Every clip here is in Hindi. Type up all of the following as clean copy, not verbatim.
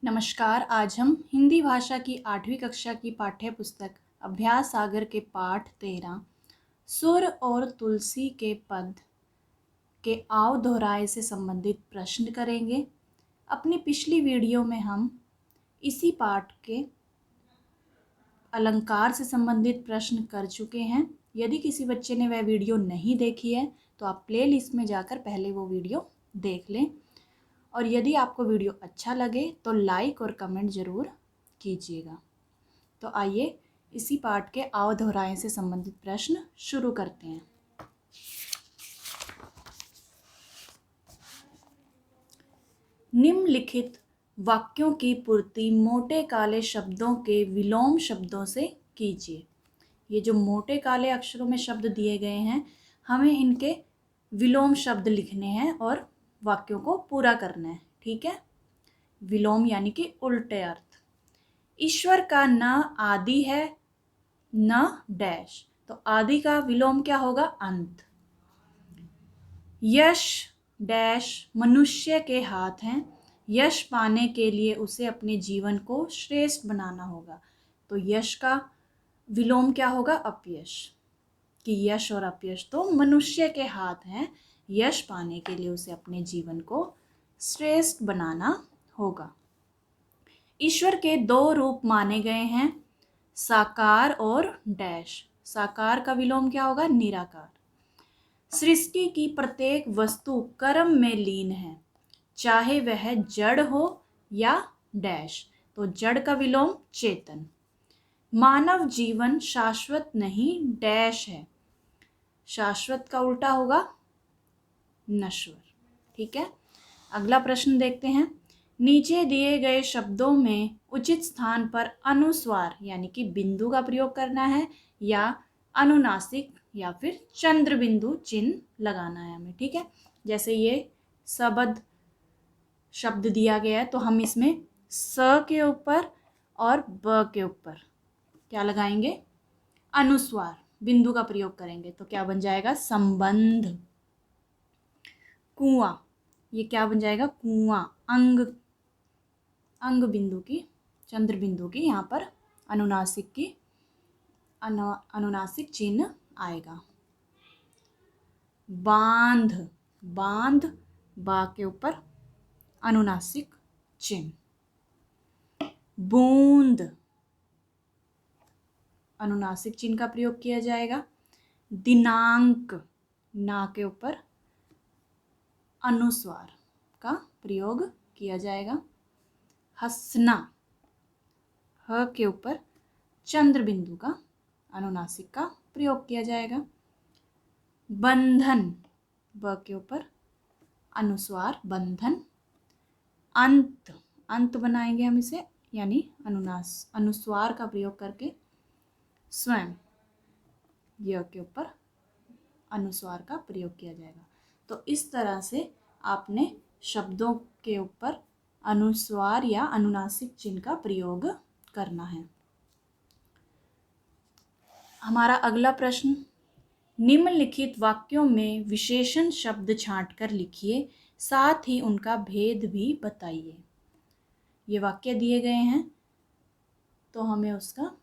नमस्कार। आज हम हिंदी भाषा की 8वीं कक्षा की पाठ्य पुस्तक अभ्यास सागर के पाठ 13 सुर और तुलसी के पद के आव दोहराए से संबंधित प्रश्न करेंगे। अपनी पिछली वीडियो में हम इसी पाठ के अलंकार से संबंधित प्रश्न कर चुके हैं। यदि किसी बच्चे ने वह वीडियो नहीं देखी है तो आप प्लेलिस्ट में जाकर पहले वो वीडियो देख लें। और यदि आपको वीडियो अच्छा लगे तो लाइक और कमेंट ज़रूर कीजिएगा। तो आइए इसी पाठ के आव दोहराए से संबंधित प्रश्न शुरू करते हैं। निम्नलिखित वाक्यों की पूर्ति मोटे काले शब्दों के विलोम शब्दों से कीजिए। ये जो मोटे काले अक्षरों में शब्द दिए गए हैं, हमें इनके विलोम शब्द लिखने हैं और वाक्यों को पूरा करना है। ठीक है। विलोम यानी कि उल्टे अर्थ। ईश्वर का न आदि है न डैश, तो आदि का विलोम क्या होगा? अंत। यश डैश मनुष्य के हाथ हैं, यश पाने के लिए उसे अपने जीवन को श्रेष्ठ बनाना होगा, तो यश का विलोम क्या होगा? अपयश। कि यश और अपयश तो मनुष्य के हाथ हैं, यश पाने के लिए उसे अपने जीवन को श्रेष्ठ बनाना होगा। ईश्वर के दो रूप माने गए हैं, साकार और डैश। साकार का विलोम क्या होगा? निराकार। सृष्टि की प्रत्येक वस्तु कर्म में लीन है, चाहे वह जड़ हो या डैश, तो जड़ का विलोम चेतन। मानव जीवन शाश्वत नहीं डैश है, शाश्वत का उल्टा होगा नश्वर। ठीक है। अगला प्रश्न देखते हैं। नीचे दिए गए शब्दों में उचित स्थान पर अनुस्वार यानी कि बिंदु का प्रयोग करना है या अनुनासिक या फिर चंद्र बिंदु चिन्ह लगाना है हमें। ठीक है। जैसे ये सबद शब्द दिया गया है तो हम इसमें स के ऊपर और ब के ऊपर क्या लगाएंगे? अनुस्वार बिंदु का प्रयोग करेंगे, तो क्या बन जाएगा? संबंध। कुआं, ये क्या बन जाएगा? कुआं। अंग, अंग बिंदु की, चंद्र बिंदु की यहाँ पर अनुनासिक की अनुनासिक चिन्ह आएगा। बांध, बांध बा के ऊपर अनुनासिक चिन्ह। बूंद, अनुनासिक चिन्ह का प्रयोग किया जाएगा। दिनांक, ना के ऊपर अनुस्वार का प्रयोग किया जाएगा। हंसना, ह के ऊपर चंद्र बिंदु का अनुनासिक का प्रयोग किया जाएगा। बंधन, ब के ऊपर अनुस्वार बंधन। अंत, अंत बनाएंगे हम इसे, यानी अनुस्वार का प्रयोग करके स्वयं, य के ऊपर अनुस्वार का प्रयोग किया जाएगा। तो इस तरह से आपने शब्दों के ऊपर अनुस्वार या अनुनासिक चिन्ह का प्रयोग करना है। हमारा अगला प्रश्न, निम्नलिखित वाक्यों में विशेषण शब्द छांटकर लिखिए, साथ ही उनका भेद भी बताइए। ये वाक्य दिए गए हैं तो हमें उसका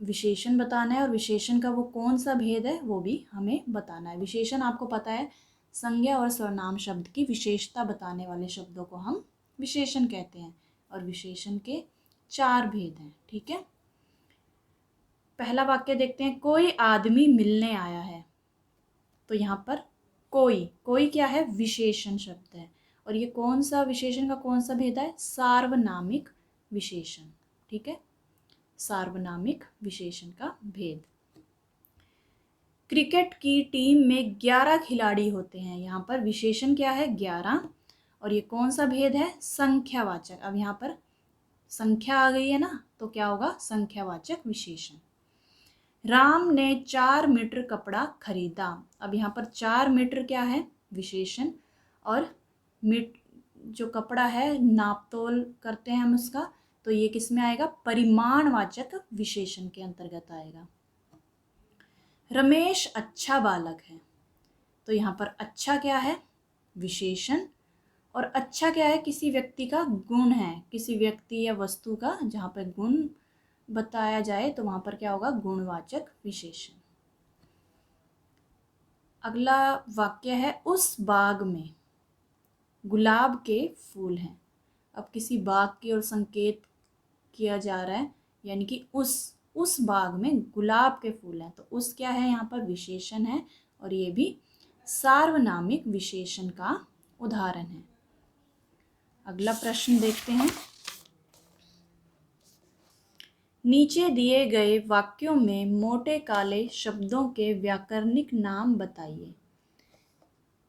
विशेषण बताना है और विशेषण का वो कौन सा भेद है वो भी हमें बताना है। विशेषण आपको पता है, संज्ञा और सर्वनाम शब्द की विशेषता बताने वाले शब्दों को हम विशेषण कहते हैं और विशेषण के 4 भेद हैं। ठीक है। पहला वाक्य देखते हैं। कोई आदमी मिलने आया है, तो यहाँ पर कोई, कोई क्या है? विशेषण शब्द है और ये कौन सा विशेषण का कौन सा भेद है? सार्वनामिक विशेषण। ठीक है। सार्वनामिक विशेषण का भेद। क्रिकेट की टीम में 11 खिलाड़ी होते हैं, यहाँ पर विशेषण क्या है? 11 और ये कौन सा भेद है? संख्यावाचक। अब यहाँ पर संख्या आ गई है ना, तो क्या होगा? संख्यावाचक विशेषण। राम ने 4 मीटर कपड़ा खरीदा। अब यहाँ पर 4 मीटर क्या है? विशेषण, और जो कपड़ा है नापतोल करते हैं हम उसका, तो ये किस में आएगा? परिमाणवाचक विशेषण के अंतर्गत आएगा। रमेश अच्छा बालक है, तो यहाँ पर अच्छा क्या है? विशेषण, और अच्छा क्या है, किसी व्यक्ति का गुण है, किसी व्यक्ति या वस्तु का जहाँ पर गुण बताया जाए तो वहाँ पर क्या होगा, गुणवाचक विशेषण। अगला वाक्य है, उस बाग में गुलाब के फूल हैं। अब किसी बाग की ओर संकेत किया जा रहा है, यानी कि उस बाग में गुलाब के फूल हैं, तो उस क्या है, यहाँ पर विशेषण है और ये भी सार्वनामिक विशेषण का उदाहरण है। अगला प्रश्न देखते हैं, नीचे दिए गए वाक्यों में मोटे काले शब्दों के व्याकरणिक नाम बताइए।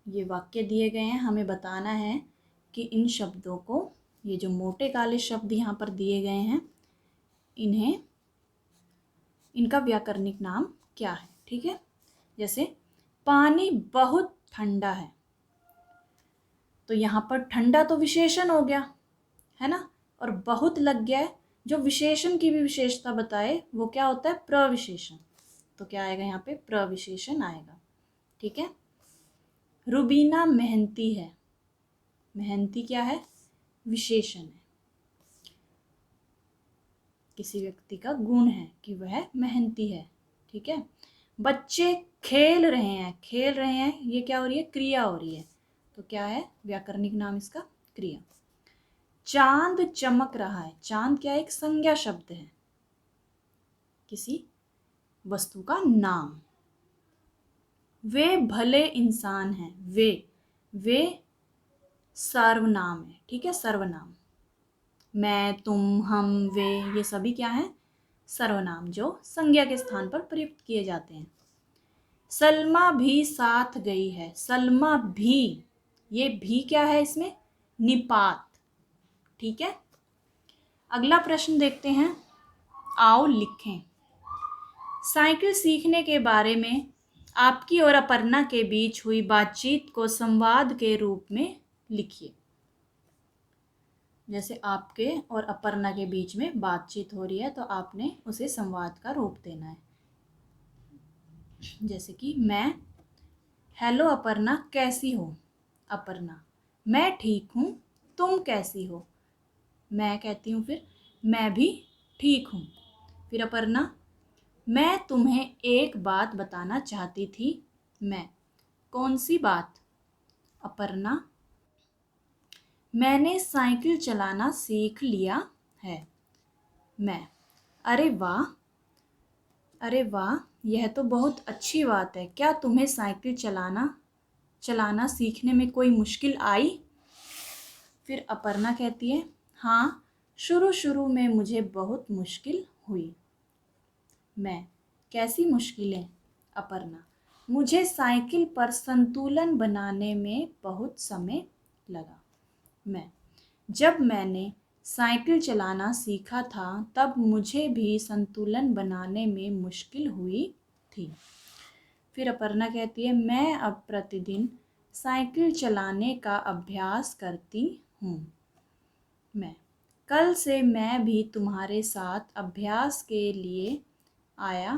ये वाक्य दिए गए हैं, हमें बताना है कि इन शब्दों को, ये जो मोटे काले शब्द यहाँ पर दिए गए हैं, इनका व्याकरणिक नाम क्या है। ठीक है, जैसे पानी बहुत ठंडा है, तो यहाँ पर ठंडा तो विशेषण हो गया है ना, और बहुत लग गया है, जो विशेषण की भी विशेषता बताए वो क्या होता है, प्रविशेषण। तो क्या आएगा यहाँ पे, प्रविशेषण आएगा। ठीक है, रुबीना मेहनती है, मेहनती क्या है, विशेषण है, किसी व्यक्ति का गुण है कि वह मेहनती है। ठीक है, बच्चे खेल रहे हैं, खेल रहे हैं, ये क्या हो रही है, क्रिया हो रही है, तो क्या है, व्याकरणिक नाम इसका क्रिया। चांद चमक रहा है, चांद क्या है, एक संज्ञा शब्द है, किसी वस्तु का नाम। वे भले इंसान हैं, वे सर्वनाम है। ठीक है, सर्वनाम। मैं, तुम, हम, वे, ये सभी क्या हैं, सर्वनाम जो संज्ञा के स्थान पर प्रयुक्त किए जाते हैं। सलमा भी साथ गई है, सलमा भी, ये भी क्या है इसमें, निपात। ठीक है, अगला प्रश्न देखते हैं, आओ लिखें। साइकिल सीखने के बारे में आपकी और अपर्णा के बीच हुई बातचीत को संवाद के रूप में लिखिए। जैसे आपके और अपर्णा के बीच में बातचीत हो रही है, तो आपने उसे संवाद का रूप देना है। जैसे कि मैं, हेलो अपर्णा कैसी हो, अपर्णा, मैं ठीक हूँ, तुम कैसी हो, मैं कहती हूँ फिर मैं भी ठीक हूँ। फिर अपर्णा, मैं तुम्हें एक बात बताना चाहती थी, मैं, कौन सी बात, अपर्णा, मैंने साइकिल चलाना सीख लिया है, मैं, अरे वाह, अरे वाह, यह तो बहुत अच्छी बात है, क्या तुम्हें साइकिल चलाना सीखने में कोई मुश्किल आई। फिर अपर्णा कहती है, हाँ, शुरू शुरू में मुझे बहुत मुश्किल हुई, मैं, कैसी मुश्किलें, अपर्णा, मुझे साइकिल पर संतुलन बनाने में बहुत समय लगा, मैं, जब मैंने साइकिल चलाना सीखा था तब मुझे भी संतुलन बनाने में मुश्किल हुई थी। फिर अपर्णा कहती है, मैं अब प्रतिदिन साइकिल चलाने का अभ्यास करती हूँ, मैं, कल से मैं भी तुम्हारे साथ अभ्यास के लिए आया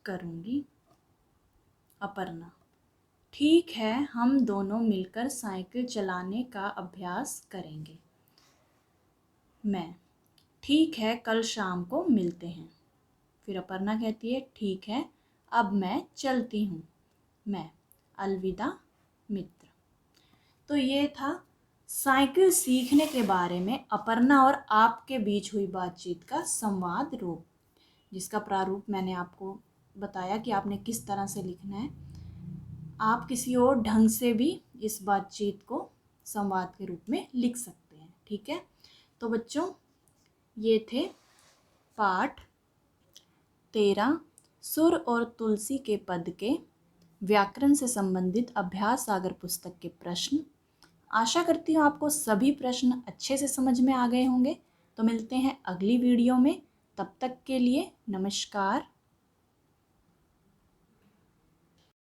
करूँगी, अपर्णा, ठीक है, हम दोनों मिलकर साइकिल चलाने का अभ्यास करेंगे, मैं, ठीक है, कल शाम को मिलते हैं। फिर अपर्णा कहती है, ठीक है, अब मैं चलती हूँ, मैं, अलविदा मित्र। तो ये था साइकिल सीखने के बारे में अपर्णा और आपके बीच हुई बातचीत का संवाद रूप, जिसका प्रारूप मैंने आपको बताया कि आपने किस तरह से लिखना है। आप किसी और ढंग से भी इस बातचीत को संवाद के रूप में लिख सकते हैं। ठीक है, तो बच्चों, ये थे पाठ 13 सुर और तुलसी के पद के व्याकरण से संबंधित अभ्यास सागर पुस्तक के प्रश्न। आशा करती हूँ आपको सभी प्रश्न अच्छे से समझ में आ गए होंगे। तो मिलते हैं अगली वीडियो में, तब तक के लिए नमस्कार।